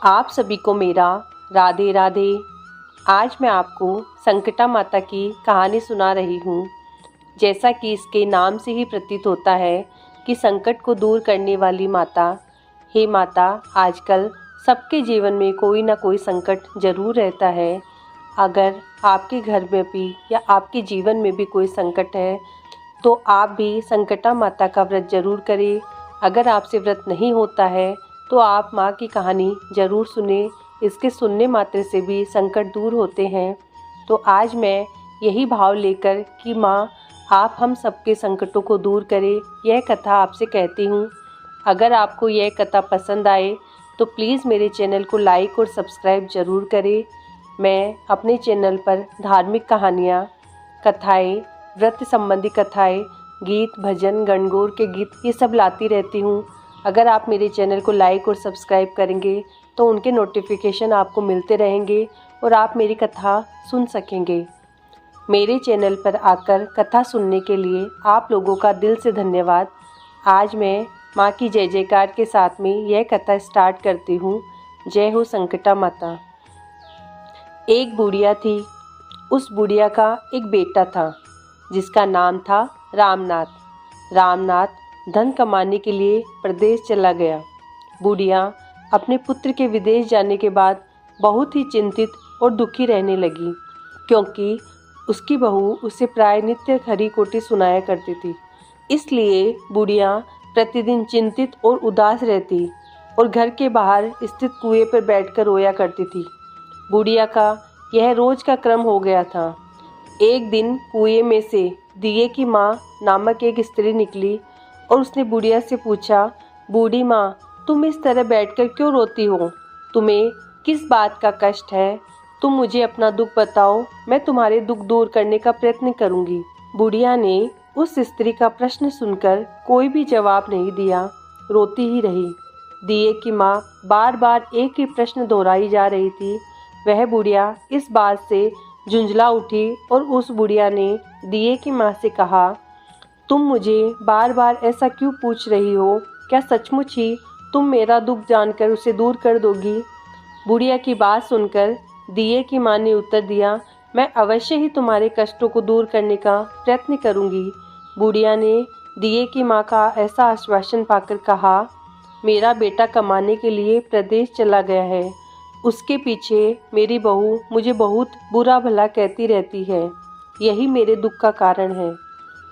आप सभी को मेरा राधे राधे। आज मैं आपको संकटा माता की कहानी सुना रही हूँ। जैसा कि इसके नाम से ही प्रतीत होता है कि संकट को दूर करने वाली माता। हे माता, आजकल सबके जीवन में कोई ना कोई संकट जरूर रहता है। अगर आपके घर में भी या आपके जीवन में भी कोई संकट है तो आप भी संकटा माता का व्रत जरूर करें। अगर आपसे व्रत नहीं होता है तो आप माँ की कहानी ज़रूर सुने। इसके सुनने मात्र से भी संकट दूर होते हैं। तो आज मैं यही भाव लेकर कि माँ आप हम सबके संकटों को दूर करें, यह कथा आपसे कहती हूँ। अगर आपको यह कथा पसंद आए तो प्लीज़ मेरे चैनल को लाइक और सब्सक्राइब ज़रूर करें। मैं अपने चैनल पर धार्मिक कहानियाँ, कथाएँ, व्रत संबंधी कथाएँ, गीत, भजन, गणगौर के गीत, ये सब लाती रहती हूँ। अगर आप मेरे चैनल को लाइक और सब्सक्राइब करेंगे तो उनके नोटिफिकेशन आपको मिलते रहेंगे और आप मेरी कथा सुन सकेंगे। मेरे चैनल पर आकर कथा सुनने के लिए आप लोगों का दिल से धन्यवाद। आज मैं माँ की जय जयकार के साथ में यह कथा स्टार्ट करती हूँ। जय हो संकटा माता। एक बुढ़िया थी। उस बुढ़िया का एक बेटा था जिसका नाम था रामनाथ। रामनाथ धन कमाने के लिए प्रदेश चला गया। बुढ़िया अपने पुत्र के विदेश जाने के बाद बहुत ही चिंतित और दुखी रहने लगी, क्योंकि उसकी बहू उसे प्राय नित्य खरी खोटी सुनाया करती थी। इसलिए बुढ़िया प्रतिदिन चिंतित और उदास रहती और घर के बाहर स्थित कुएं पर बैठकर रोया करती थी। बुढ़िया का यह रोज का क्रम हो गया था। एक दिन कुएं में से दिए की माँ नामक एक स्त्री निकली और उसने बुढ़िया से पूछा, बूढ़ी माँ, तुम इस तरह बैठकर क्यों रोती हो? तुम्हें किस बात का कष्ट है? तुम मुझे अपना दुख बताओ, मैं तुम्हारे दुख दूर करने का प्रयत्न करूंगी। बुढ़िया ने उस स्त्री का प्रश्न सुनकर कोई भी जवाब नहीं दिया, रोती ही रही। दिए की माँ बार बार एक ही प्रश्न दोहराई जा रही थी। वह बुढ़िया इस बात से झुंझला उठी और उस बुढ़िया ने दिए की माँ से कहा, तुम मुझे बार बार ऐसा क्यों पूछ रही हो? क्या सचमुच ही तुम मेरा दुख जानकर उसे दूर कर दोगी? बुढ़िया की बात सुनकर दिए की माँ ने उत्तर दिया, मैं अवश्य ही तुम्हारे कष्टों को दूर करने का प्रयत्न करूंगी। बुढ़िया ने दिए की माँ का ऐसा आश्वासन पाकर कहा, मेरा बेटा कमाने के लिए प्रदेश चला गया है। उसके पीछे मेरी बहू मुझे बहुत बुरा भला कहती रहती है। यही मेरे दुख का कारण है।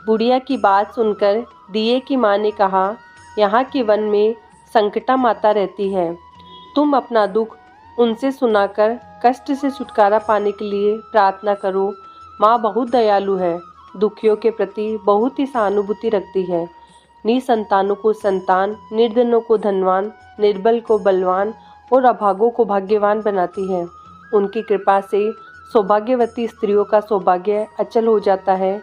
बुढ़िया की बात सुनकर दिए की माँ ने कहा, यहाँ के वन में संकटा माता रहती है। तुम अपना दुख उनसे सुनाकर कष्ट से छुटकारा पाने के लिए प्रार्थना करो। माँ बहुत दयालु है, दुखियों के प्रति बहुत ही सहानुभूति रखती है। निसंतानों को संतान, निर्धनों को धनवान, निर्बल को बलवान और अभागों को भाग्यवान बनाती है। उनकी कृपा से सौभाग्यवती स्त्रियों का सौभाग्य अचल हो जाता है।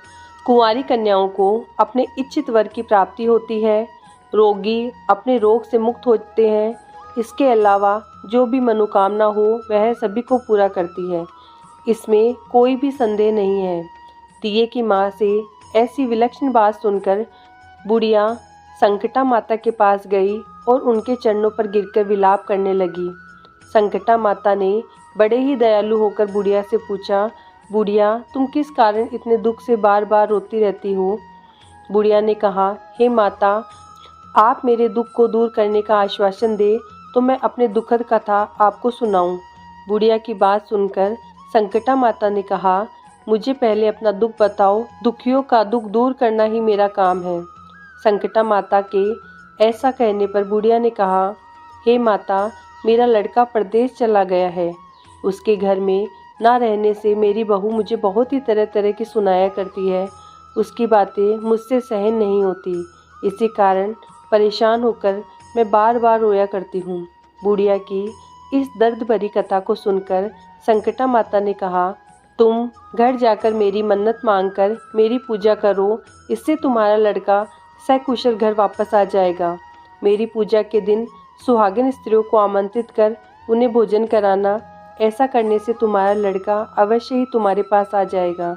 कुंवारी कन्याओं को अपने इच्छित वर की प्राप्ति होती है। रोगी अपने रोग से मुक्त होते हैं। इसके अलावा जो भी मनोकामना हो वह सभी को पूरा करती है। इसमें कोई भी संदेह नहीं है। दिए की माँ से ऐसी विलक्षण बात सुनकर बुढ़िया संकटा माता के पास गई और उनके चरणों पर गिरकर विलाप करने लगी। संकटा माता ने बड़े ही दयालु होकर बुढ़िया से पूछा, बुढ़िया, तुम किस कारण इतने दुख से बार बार रोती रहती हो? बुढ़िया ने कहा, हे माता, आप मेरे दुख को दूर करने का आश्वासन दे तो मैं अपने दुखद कथा आपको सुनाऊं। बुढ़िया की बात सुनकर संकटा माता ने कहा, मुझे पहले अपना दुख बताओ। दुखियों का दुख दूर करना ही मेरा काम है। संकटा माता के ऐसा कहने पर बुढ़िया ने कहा, हे माता, मेरा लड़का प्रदेश चला गया है। उसके घर में ना रहने से मेरी बहू मुझे बहुत ही तरह तरह की सुनाया करती है। उसकी बातें मुझसे सहन नहीं होती। इसी कारण परेशान होकर मैं बार बार रोया करती हूँ। बुढ़िया की इस दर्द भरी कथा को सुनकर संकटा माता ने कहा, तुम घर जाकर मेरी मन्नत मांगकर मेरी पूजा करो। इससे तुम्हारा लड़का सकुशल घर वापस आ जाएगा। मेरी पूजा के दिन सुहागिन स्त्रियों को आमंत्रित कर उन्हें भोजन कराना। ऐसा करने से तुम्हारा लड़का अवश्य ही तुम्हारे पास आ जाएगा।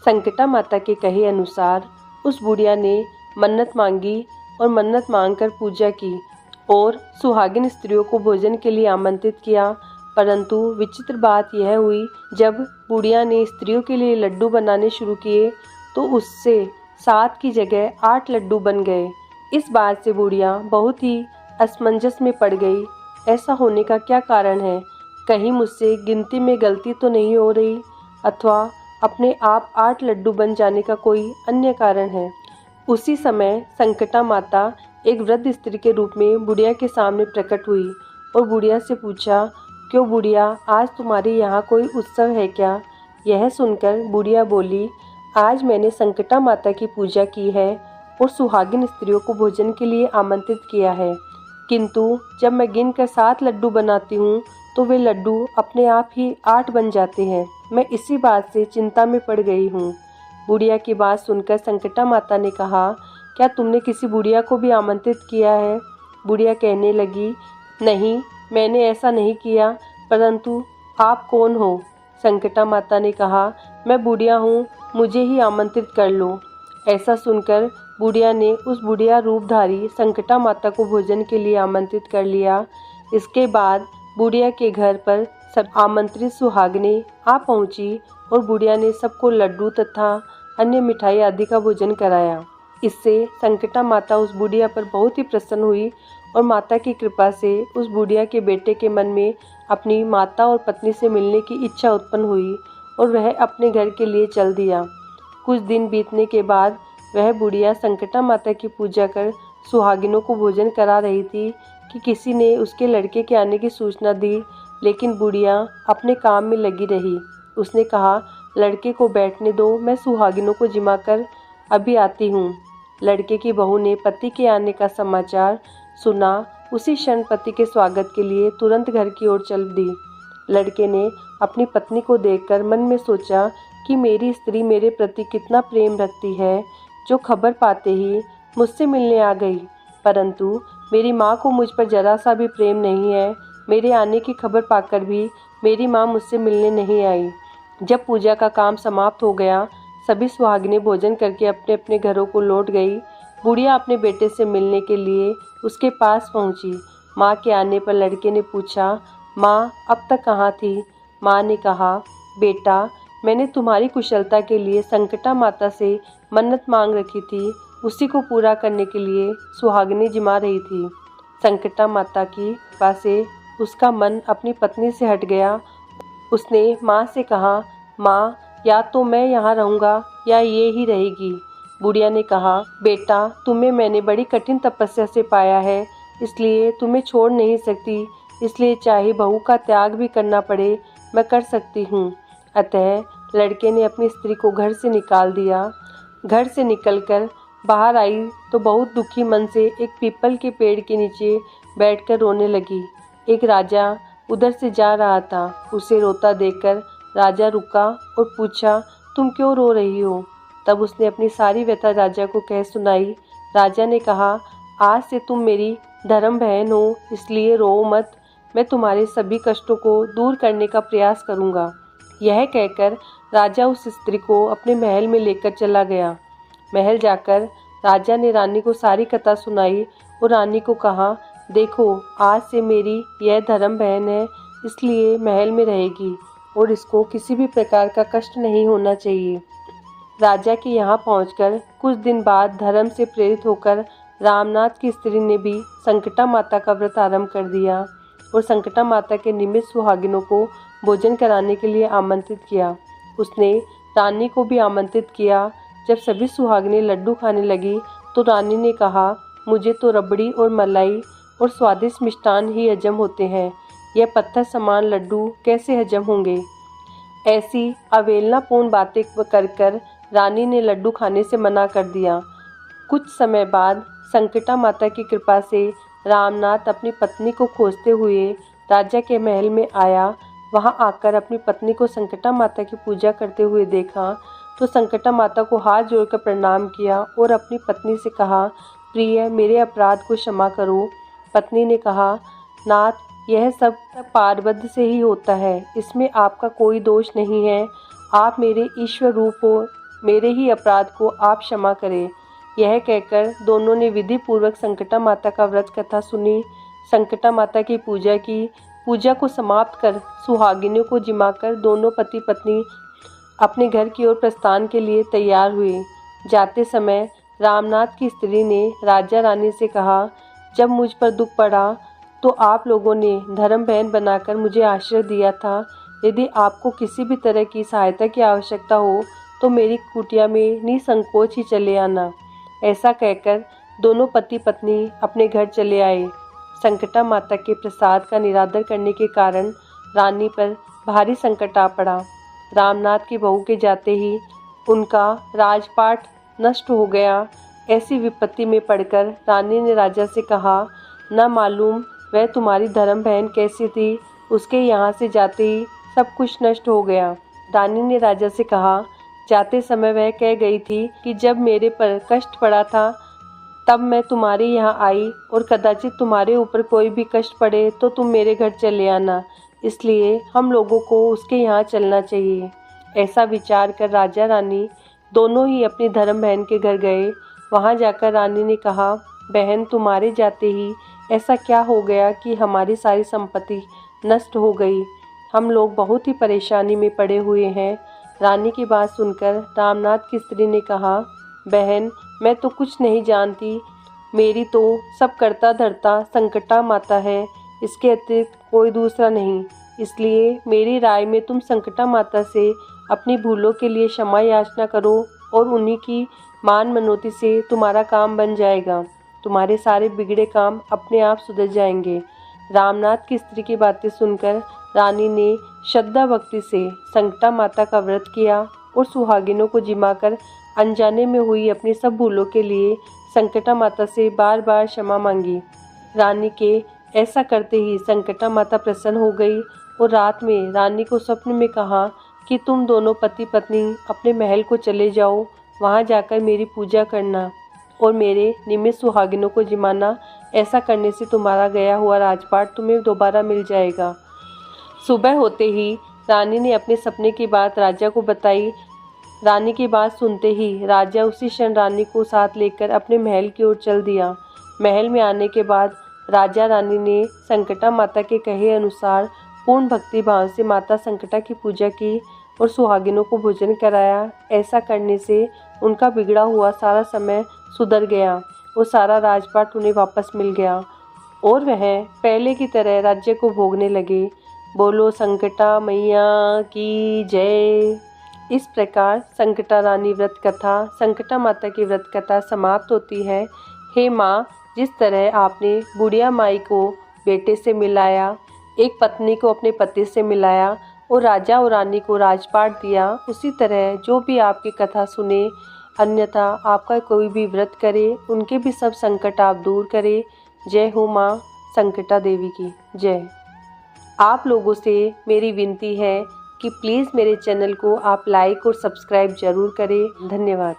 संकटा माता के कहे अनुसार उस बुढ़िया ने मन्नत मांगी और मन्नत मांगकर पूजा की और सुहागिन स्त्रियों को भोजन के लिए आमंत्रित किया। परंतु विचित्र बात यह हुई, जब बुढ़िया ने स्त्रियों के लिए लड्डू बनाने शुरू किए तो उससे 7 की जगह 8 लड्डू बन गए। इस बात से बुढ़िया बहुत ही असमंजस में पड़ गई। ऐसा होने का क्या कारण है? कहीं मुझसे गिनती में गलती तो नहीं हो रही, अथवा अपने आप 8 लड्डू बन जाने का कोई अन्य कारण है। उसी समय संकटा माता एक वृद्ध स्त्री के रूप में बुढ़िया के सामने प्रकट हुई और बुढ़िया से पूछा, क्यों बुढ़िया, आज तुम्हारे यहाँ कोई उत्सव है क्या? यह सुनकर बुढ़िया बोली, आज मैंने संकटा माता की पूजा की है और सुहागिन स्त्रियों को भोजन के लिए आमंत्रित किया है, किंतु जब मैं गिनकर 7 लड्डू बनाती हूँ तो वे लड्डू अपने आप ही 8 बन जाते हैं। मैं इसी बात से चिंता में पड़ गई हूँ। बुढ़िया की बात सुनकर संकटा माता ने कहा, क्या तुमने किसी बुढ़िया को भी आमंत्रित किया है? बुढ़िया कहने लगी, नहीं, मैंने ऐसा नहीं किया, परंतु आप कौन हो? संकटा माता ने कहा, मैं बुढ़िया हूँ, मुझे ही आमंत्रित कर लो। ऐसा सुनकर बुढ़िया ने उस बुढ़िया रूपधारी संकटा माता को भोजन के लिए आमंत्रित कर लिया। इसके बाद बुढ़िया के घर पर सब आमंत्रित सुहागनें आ पहुंची और बुढ़िया ने सबको लड्डू तथा अन्य मिठाई आदि का भोजन कराया। इससे संकटा माता उस बुढ़िया पर बहुत ही प्रसन्न हुई और माता की कृपा से उस बुढ़िया के बेटे के मन में अपनी माता और पत्नी से मिलने की इच्छा उत्पन्न हुई और वह अपने घर के लिए चल दिया। कुछ दिन बीतने के बाद वह बुढ़िया संकटा माता की पूजा कर सुहागिनों को भोजन करा रही थी कि किसी ने उसके लड़के के आने की सूचना दी, लेकिन बुढ़िया अपने काम में लगी रही। उसने कहा, लड़के को बैठने दो, मैं सुहागिनों को जिमा कर अभी आती हूँ। लड़के की बहू ने पति के आने का समाचार सुना। उसी क्षण पति के स्वागत के लिए तुरंत घर की ओर चल दी। लड़के ने अपनी पत्नी को देखकर मन में सोचा कि मेरी स्त्री मेरे प्रति कितना प्रेम रखती है, जो खबर पाते ही मुझसे मिलने आ गई। परंतु मेरी माँ को मुझ पर जरा सा भी प्रेम नहीं है। मेरे आने की खबर पाकर भी मेरी माँ मुझसे मिलने नहीं आई। जब पूजा का काम समाप्त हो गया, सभी सुहागिनें भोजन करके अपने अपने घरों को लौट गई। बुढ़िया अपने बेटे से मिलने के लिए उसके पास पहुंची। माँ के आने पर लड़के ने पूछा, माँ अब तक कहाँ थी? माँ ने कहा, बेटा, मैंने तुम्हारी कुशलता के लिए संकटा माता से मन्नत मांग रखी थी, उसी को पूरा करने के लिए सुहागिनें जिमा रही थी। संकटा माता की कृपा से उसका मन अपनी पत्नी से हट गया। उसने माँ से कहा, माँ, या तो मैं यहाँ रहूँगा या ये ही रहेगी। बुढ़िया ने कहा, बेटा, तुम्हें मैंने बड़ी कठिन तपस्या से पाया है, इसलिए तुम्हें छोड़ नहीं सकती, इसलिए चाहे बहू का त्याग भी करना पड़े, मैं कर सकती हूँ। अतः लड़के ने अपनी स्त्री को घर से निकाल दिया। घर से निकलकर बाहर आई तो बहुत दुखी मन से एक पीपल के पेड़ के नीचे बैठकर रोने लगी। एक राजा उधर से जा रहा था। उसे रोता देखकर राजा रुका और पूछा, तुम क्यों रो रही हो? तब उसने अपनी सारी व्यथा राजा को कह सुनाई। राजा ने कहा, आज से तुम मेरी धर्म बहन हो, इसलिए रो मत। मैं तुम्हारे सभी कष्टों को दूर करने का प्रयास करूँगा। यह कहकर राजा उस स्त्री को अपने महल में लेकर चला गया। महल जाकर राजा ने रानी को सारी कथा सुनाई और रानी को कहा, देखो, आज से मेरी यह धर्म बहन है, इसलिए महल में रहेगी और इसको किसी भी प्रकार का कष्ट नहीं होना चाहिए। राजा के यहाँ पहुंचकर कुछ दिन बाद धर्म से प्रेरित होकर रामनाथ की स्त्री ने भी संकटा माता का व्रत आरंभ कर दिया और संकटा माता के निमित्त सुहागिनों को भोजन कराने के लिए आमंत्रित किया। उसने रानी को भी आमंत्रित किया। जब सभी सुहागिनें लड्डू खाने लगी तो रानी ने कहा, मुझे तो रबड़ी और मलाई और स्वादिष्ट मिष्टान ही हजम होते हैं, यह पत्थर समान लड्डू कैसे हजम होंगे? ऐसी अवहेलनापूर्ण बातें कर रानी ने लड्डू खाने से मना कर दिया। कुछ समय बाद संकटा माता की कृपा से रामनाथ अपनी पत्नी को खोजते हुए राजा के महल में आया। वहां आकर अपनी पत्नी को संकटा माता की पूजा करते हुए देखा तो संकटा माता को हाथ जोड़कर प्रणाम किया और अपनी पत्नी से कहा, प्रिय, मेरे अपराध को क्षमा करो। पत्नी ने कहा, नाथ, यह सब पारबद्ध से ही होता है, इसमें आपका कोई दोष नहीं है। आप मेरे ईश्वर रूप हो, मेरे ही अपराध को आप क्षमा करें। यह कहकर दोनों ने विधि पूर्वक संकटा माता का व्रत कथा सुनी, संकटा माता की पूजा की। पूजा को समाप्त कर सुहागिनों को जिमाकर दोनों पति पत्नी अपने घर की ओर प्रस्थान के लिए तैयार हुए। जाते समय रामनाथ की स्त्री ने राजा रानी से कहा, जब मुझ पर दुख पड़ा तो आप लोगों ने धर्म बहन बनाकर मुझे आश्रय दिया था। यदि आपको किसी भी तरह की सहायता की आवश्यकता हो तो मेरी कुटिया में निसंकोच ही चले आना। ऐसा कहकर दोनों पति पत्नी अपने घर चले आए। संकटा माता के प्रसाद का निरादर करने के कारण रानी पर भारी संकट आ पड़ा। रामनाथ की बहू के जाते ही उनका राजपाट नष्ट हो गया। ऐसी विपत्ति में पड़कर रानी ने राजा से कहा, न मालूम वह तुम्हारी धर्म बहन कैसी थी, उसके यहाँ से जाते ही सब कुछ नष्ट हो गया। रानी ने राजा से कहा, जाते समय वह कह गई थी कि जब मेरे पर कष्ट पड़ा था तब मैं तुम्हारे यहाँ आई और कदाचित तुम्हारे ऊपर कोई भी कष्ट पड़े तो तुम मेरे घर चले आना, इसलिए हम लोगों को उसके यहाँ चलना चाहिए। ऐसा विचार कर राजा रानी दोनों ही अपनी धर्म बहन के घर गए। वहाँ जाकर रानी ने कहा, बहन तुम्हारे जाते ही ऐसा क्या हो गया कि हमारी सारी संपत्ति नष्ट हो गई। हम लोग बहुत ही परेशानी में पड़े हुए हैं। रानी की बात सुनकर रामनाथ की स्त्री ने कहा, बहन मैं तो कुछ नहीं जानती, मेरी तो सब करता धरता संकटा माता है, इसके अतिरिक्त कोई दूसरा नहीं। इसलिए मेरी राय में तुम संकटा माता से अपनी भूलों के लिए क्षमा याचना करो और उन्हीं की मान मनोती से तुम्हारा काम बन जाएगा। तुम्हारे सारे बिगड़े काम अपने आप सुधर जाएंगे। रामनाथ की स्त्री की बातें सुनकर रानी ने श्रद्धा भक्ति से संकटा माता का व्रत किया और सुहागिनों को जिमाकर अनजाने में हुई अपनी सब भूलों के लिए संकटा माता से बार बार क्षमा मांगी। रानी के ऐसा करते ही संकटा माता प्रसन्न हो गई और रात में रानी को स्वप्न में कहा कि तुम दोनों पति पत्नी अपने महल को चले जाओ, वहाँ जाकर मेरी पूजा करना और मेरे निमित्त सुहागिनों को जिमाना। ऐसा करने से तुम्हारा गया हुआ राजपाट तुम्हें दोबारा मिल जाएगा। सुबह होते ही रानी ने अपने सपने की बात राजा को बताई। रानी की बात सुनते ही राजा उसी क्षण रानी को साथ लेकर अपने महल की ओर चल दिया। महल में आने के बाद राजा रानी ने संकटा माता के कहे अनुसार पूर्ण भक्ति भाव से माता संकटा की पूजा की और सुहागिनों को भोजन कराया। ऐसा करने से उनका बिगड़ा हुआ सारा समय सुधर गया और सारा राजपाट उन्हें वापस मिल गया और वह पहले की तरह राज्य को भोगने लगे। बोलो संकटा मैया की जय। इस प्रकार संकटा रानी व्रत कथा, संकटा माता की व्रत कथा समाप्त होती है। हे माँ, जिस तरह आपने बुढ़िया माई को बेटे से मिलाया, एक पत्नी को अपने पति से मिलाया और राजा और रानी को राजपाट दिया, उसी तरह जो भी आपकी कथा सुने अन्यथा आपका कोई भी व्रत करे, उनके भी सब संकट आप दूर करें। जय हो माँ संकटा देवी की जय। आप लोगों से मेरी विनती है कि प्लीज़ मेरे चैनल को आप लाइक और सब्सक्राइब जरूर करें। धन्यवाद।